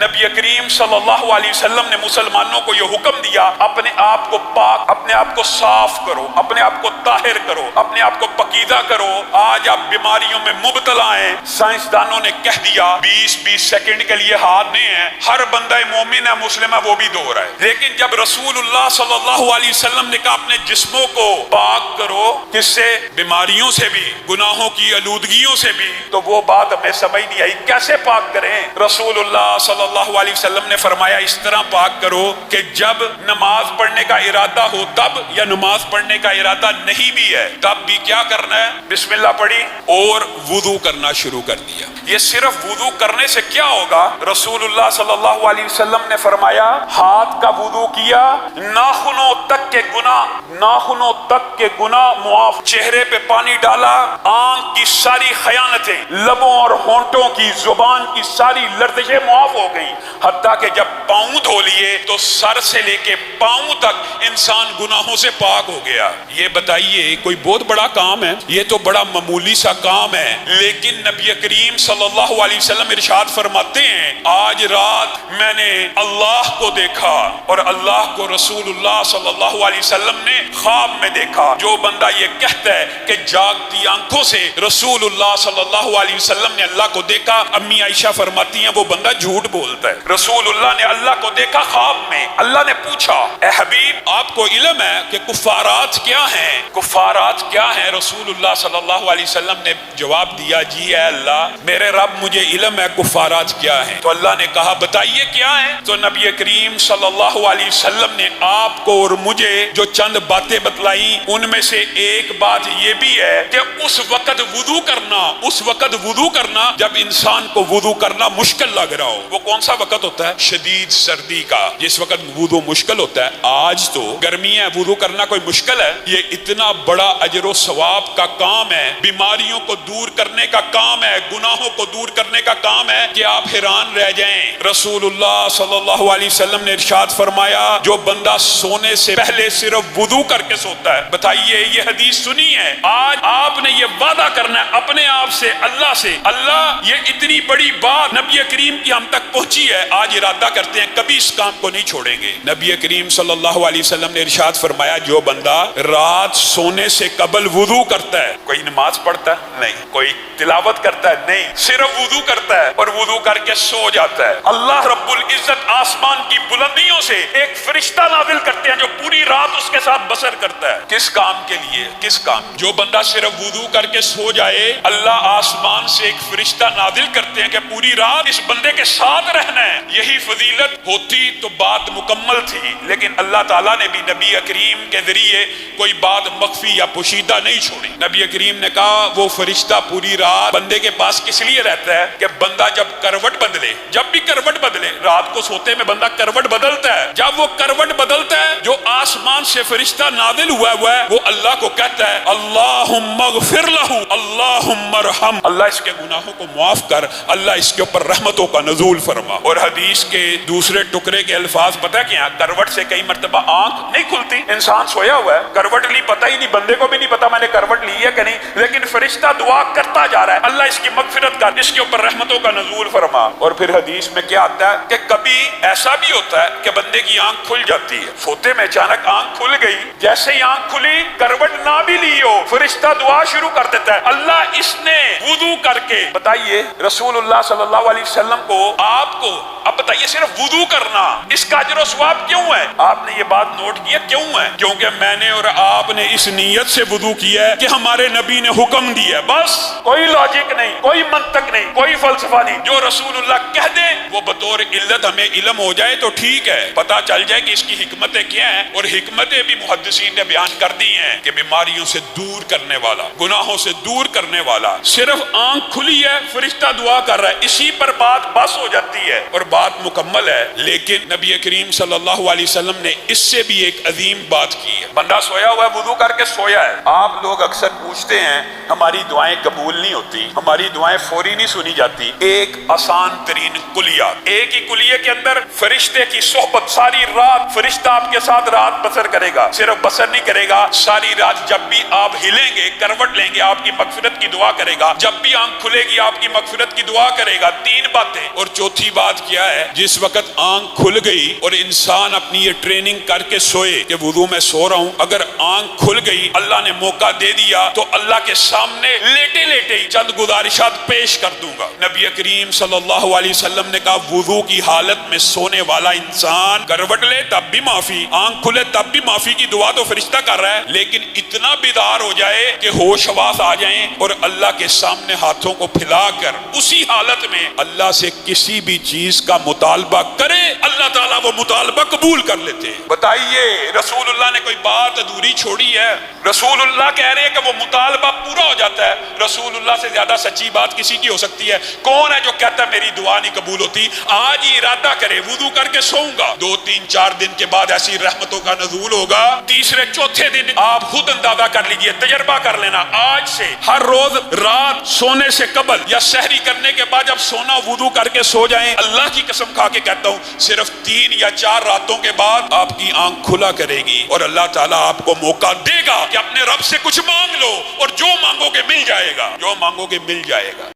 نبی کریم صلی اللہ علیہ وسلم نے مسلمانوں کو یہ حکم دیا، اپنے آپ کو پاک، اپنے آپ کو صاف کرو، اپنے آپ کو طاہر کرو، اپنے آپ کو پاکیزہ کرو۔ آج آپ بیماریوں میں مبتلا ہیں۔ سائنسدانوں نے کہہ دیا 20 سیکنڈ کے لیے ہاتھ نہیں ہے، ہر بندہ مومن ہے، مسلم ہے، وہ بھی دو رہا ہے۔ لیکن جب رسول اللہ صلی اللہ علیہ وسلم نے کہا اپنے جسموں کو پاک کرو، کس سے؟ بیماریوں سے بھی، گناہوں کی آلودگیوں سے بھی، تو وہ بات ہمیں سمجھ نہیں آئی کیسے پاک کریں۔ رسول اللہ صلی اللہ علیہ وسلم نے فرمایا اس طرح پاک کرو کہ جب نماز پڑھنے کا ارادہ ہو تب، یا نماز پڑھنے کا ارادہ نہیں بھی ہے تب بھی کیا کرنا ہے؟ بسم اللہ پڑھی اور وضو کرنا شروع کر دیا۔ یہ صرف وضو کرنے سے کیا ہوگا؟ رسول اللہ صلی اللہ علیہ وسلم نے فرمایا ہاتھ کا وضو کیا، ناخنوں تک کے گناہ معاف، چہرے پہ پانی ڈالا، آنکھ کی ساری خیانتیں، لبوں اور ہونٹوں کی، زبان کی ساری لرزشیں معاف ہو گئی، حتیٰ کہ جب پاؤں دھو لیے تو سر سے لے کے پاؤں تک انسان گناہوں سے پاک ہو گیا۔ یہ بتائیے کوئی بہت بڑا کام ہے؟ یہ تو بڑا معمولی سا کام ہے، لیکن نبی کریم صلی اللہ علیہ وسلم ارشاد فرماتے ہیں آج رات میں نے اللہ کو دیکھا اور اللہ کو رسول اللہ صلی اللہ علیہ وسلم نے خواب میں دیکھا۔ جو بندہ یہ کہتا ہے کہ جاگتی آنکھوں سے رسول اللہ صلی اللہ علیہ وسلم نے اللہ کو دیکھا، امی عائشہ فرماتی ہیں وہ بندہ جھوٹ بولتا ہے۔ رسول اللہ نے اللہ کو دیکھا خواب میں۔ اللہ نے پوچھا اے حبیب آپ کو علم ہے کہ کفارات کیا ہیں؟ کفارات کیا ہیں؟ رسول اللہ صلی اللہ علیہ وسلم نے جواب دیا جی اے اللہ میرے رب مجھے علم ہے کفارات کیا ہیں۔ تو اللہ نے کہا بتائیے کیا ہیں؟ تو نبی کریم صلی اللہ علیہ وسلم نے آپ کو اور مجھے جو چند باتیں بتلائیں ان میں سے ایک بات یہ بھی ہے کہ اس وقت وضو کرنا جب انسان کو وضو کرنا مشکل لگ رہا ہو۔ وہ کون سا وقت ہوتا ہے؟ شدید سردی کا، جس وقت وضو مشکل ہوتا ہے۔ آج تو گرمی ہے، وضو کرنا کوئی مشکل ہے؟ یہ اتنا بڑا اجر و ثواب کا کام ہے، بیماریوں کو دور کرنے کا کام ہے، گناہوں کو دور کرنے کا کام ہے کہ آپ حیران رہ جائیں۔ رسول اللہ صلی اللہ علیہ وسلم نے ارشاد فرمایا جو بندہ سونے سے پہلے صرف وضو کر کے سوتا ہے، بتائیے یہ حدیث سنی ہے، آج آپ نے یہ وعدہ کرنا ہے اپنے آپ سے، اللہ سے، اللہ یہ اتنی بڑی بات نبی کریم کی ہم تک پہنچی ہے، آج ارادہ کرتے ہیں کبھی اس کام کو نہیں چھوڑیں گے۔ نبی کریم صلی اللہ علیہ وسلم نے ارشاد فرمایا جو بندہ رات سونے سے قبل وضو کرتا ہے، کوئی نماز پڑھتا ہے نہیں، کوئی تلاوت کرتا ہے نہیں، صرف وضو کرتا ہے اور وضو کر کے سو جاتا ہے، اللہ رب العزت آسمان کی بلندیوں سے ایک فرشتہ نازل کرتے ہیں جو پوری رات اس کے ساتھ بسر کرتا ہے۔ کس کام کے لیے؟ کس کام؟ جو بندہ صرف وضو کر کے سو جائے، اللہ آسمان سے ایک فرشتہ نازل کرتے ہیں کہ پوری رات اس بندے کے ساتھ رہنا ہے۔ یہی فضیلت ہوتی تو بات مکمل تھی، لیکن اللہ تعالیٰ نے بھی نبی کریم کے ذریعے کوئی بات مخفی یا پوشیدہ نہیں چھوڑی۔ نبی کریم نے کہا وہ فرشتہ پوری رات بندے کے پاس کس لیے رہتا ہے کہ بندہ جب کروٹ بدلے، جب بھی کروٹ بدلے، رات کو سوتے میں بندہ کروٹ بدلتا ہے، جب وہ کروٹ بدلتا ہے جو آسمان سے فرشتہ نازل ہوا ہے وہ اللہ کو کہتا ہے اللہم اغفر لہ، اللہم ارحم، اللہ اس کے گناہوں کو معاف کر، اللہ اس کے اوپر رحمتوں کا نزول فرما۔ اور حدیث کے دوسرے ٹکڑے کے الفاظ پتہ کیا؟ کروٹ سے کئی مرتبہ آنکھ نہیں کھلتی، انسان سویا ہوا ہے کروٹ لی، پتہ ہی نہیں، بندے کو بھی نہیں پتا میں نے کروٹ لی ہے کہ نہیں، لیکن فرشتہ دعا کرتا جا رہا ہے اللہ اس کی مغفرت کر، اس کے اوپر رحمتوں کا نزول فرما۔ اور پھر حدیث میں کیا آتا ہے کہ کبھی ایسا بھی ہوتا ہے کہ بندے کی آنکھ کھل جاتی ہے، سوتے میں اچانک آنکھ کھل گئی، جیسے ہی آنکھ کھلی کروٹ نہ بھی لی ہو فرشتہ دعا شروع کر دیتا ہے اللہ اس نے وضو کر کے، بتائیے رسول اللہ صلی اللہ علیہ وسلم کو، آپ کو، اب بتائیے صرف وضو کرنا اس کا اجر و ثواب کیوں ہے؟ آپ نے یہ بات نوٹ کیا کیوں ہے؟ کیونکہ میں نے اور آپ نے اس نیت سے وضو کیا ہے کہ ہمارے نبی نے حکم دیا ہے، بس کوئی لاجک نہیں، کوئی منطق نہیں، کوئی فلسفہ نہیں، جو رسول اللہ کہہ دے وہ بطور علت ہمیں علم ہو جائے تو ٹھیک ہے، پتہ چل جائے کہ اس کی حکمتیں کیا ہیں، اور حکمتیں بھی محدثین نے بیان کر دی ہیں کہ بیماریوں سے دور کرنے والا، گناہوں سے دور کرنے والا، صرف آنکھ کھلی ہے فرشتہ دعا کر رہا ہے، اسی پر بات بس ہو جاتی ہے اور بات مکمل ہے۔ لیکن نبی کریم صلی اللہ علیہ وسلم نے اس سے بھی ایک عظیم بات کی ہے، بندہ سویا ہوا ہے وضو کر کے سویا ہے، آپ لوگ اکثر پوچھتے ہیں ہماری دعائیں قبول نہیں ہوتی، ہماری دعائیں فوری نہیں سنی جاتی، ایک آسان ترین کلیہ، ایک ہی کلیے کے اندر فرشتے کی صحبت، ساری رات فرشتہ آپ کے ساتھ رات بسر کرے گا، صرف بسر نہیں کرے گا، ساری رات جب بھی آپ ہلیں گے، کروٹ لیں گے، آپ کی مغفرت کی دعا کرے گا، جب بھی آنکھ کھلے گی آپ کی مغفرت کی دعا کرے گا۔ تین باتیں۔ اور چوتھی بات کیا ہے؟ جس وقت آنکھ کھل گئی اور انسان اپنی یہ ٹریننگ کر کے سوئے کہ وضو میں سو رہا ہوں، اگر آنکھ کھل گئی، اللہ نے موقع دے دیا تو اللہ کے سامنے لیٹے لیٹے ہی چند گزارشات پیش کر دوں گا۔ نبی کریم صلی اللہ علیہ وسلم نے کہا وضو کی حالت میں سونے والا انسان کروٹ لے تب بھی معافی، آنکھ کھلے تب بھی معافی کی دعا تو فرشتہ کر رہا ہے، لیکن اتنا بیدار ہو جائے کہ ہوش حواس آ جائیں اور اللہ کے سامنے ہاتھوں کو پھیلا کر اسی حالت میں اللہ سے کسی بھی چیز کا مطالبہ کرے، اللہ تعالیٰ وہ مطالبہ قبول کر لیتے ہیں۔ بتائیے رسول اللہ نے کوئی بات ادھوری چھوڑی ہے؟ رسول اللہ کہہ رہے ہیں کہ وہ مطالبہ پورا ہو جاتا ہے۔ رسول اللہ سے زیادہ سچی بات کسی کی ہو سکتی ہے؟ کون ہے جو کہتا ہے میری دعا نہیں قبول ہوتی؟ آج ہی ارادہ کرے وضو کر کے سوؤں گا، 2-3-4 دن کے بعد ایسی رحمتوں کا نزول ہوگا، تیسرے چوتھے دن آپ خود اندازہ کر لیجئے، تجربہ کر لینا، آج سے ہر روز رات سونے سے قبل یا سحری کرنے کے بعد جب سونا وضو کر کے سو جائیں، اللہ کی قسم کھا کے کہتا ہوں صرف 3 یا 4 راتوں کے بعد آپ کی آنکھ کھلا کرے گی اور اللہ تعالیٰ آپ کو موقع دے گا کہ اپنے رب سے کچھ مانگ لو، اور جو مانگو گے مل جائے گا، جو مانگو گے مل جائے گا۔